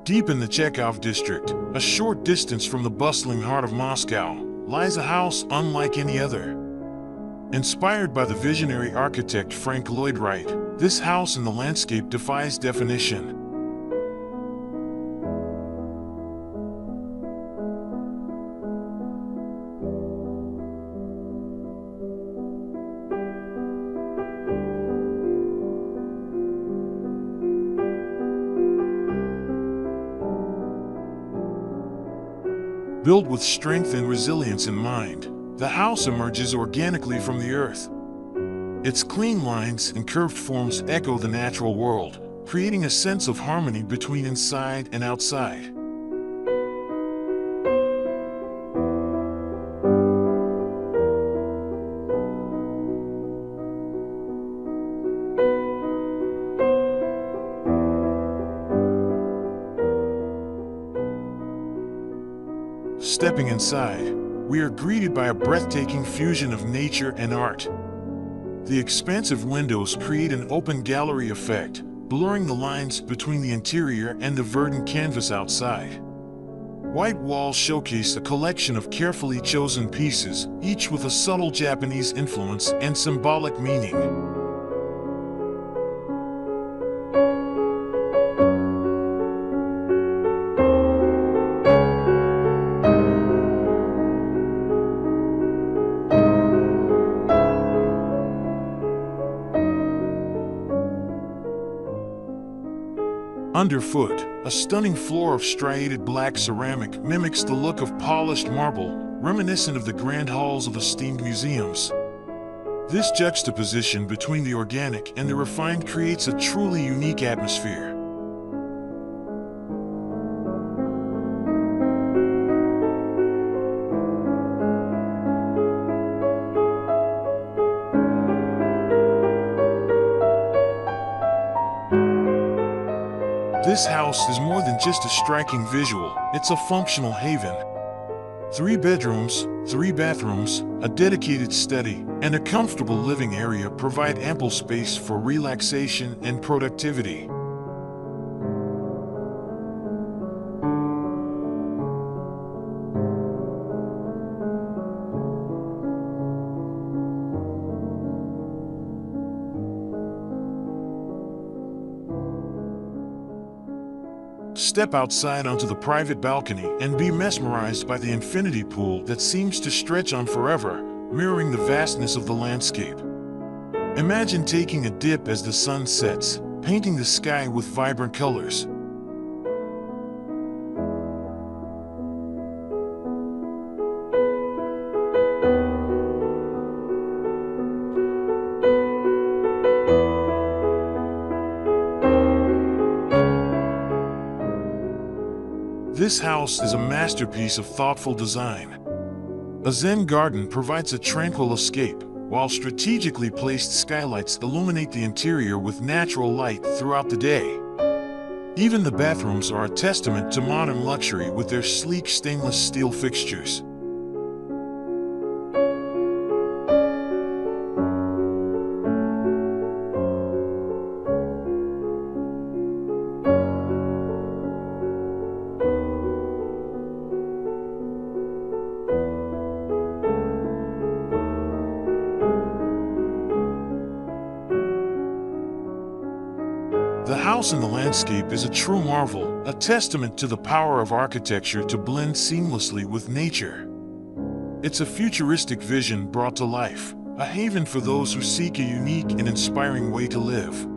Deep in the Chekhov district, a short distance from the bustling heart of Moscow, lies a house unlike any other. Inspired by the visionary architect Frank Lloyd Wright, this house in the landscape defies definition. Built with strength and resilience in mind, the house emerges organically from the earth. Its clean lines and curved forms echo the natural world, creating a sense of harmony between inside and outside. Stepping inside, we are greeted by a breathtaking fusion of nature and art. The expansive windows create an open gallery effect, blurring the lines between the interior and the verdant canvas outside. White walls showcase a collection of carefully chosen pieces, each with a subtle Japanese influence and symbolic meaning. Underfoot, a stunning floor of striated black ceramic mimics the look of polished marble, reminiscent of the grand halls of esteemed museums. This juxtaposition between the organic and the refined creates a truly unique atmosphere. This house is more than just a striking visual, it's a functional haven. 3 bedrooms, 3 bathrooms, a dedicated study, and a comfortable living area provide ample space for relaxation and productivity. Step outside onto the private balcony and be mesmerized by the infinity pool that seems to stretch on forever, mirroring the vastness of the landscape. Imagine taking a dip as the sun sets, painting the sky with vibrant colors. This house is a masterpiece of thoughtful design. A Zen garden provides a tranquil escape, while strategically placed skylights illuminate the interior with natural light throughout the day. Even the bathrooms are a testament to modern luxury with their sleek stainless steel fixtures. The house in the landscape is a true marvel, a testament to the power of architecture to blend seamlessly with nature. It's a futuristic vision brought to life, a haven for those who seek a unique and inspiring way to live.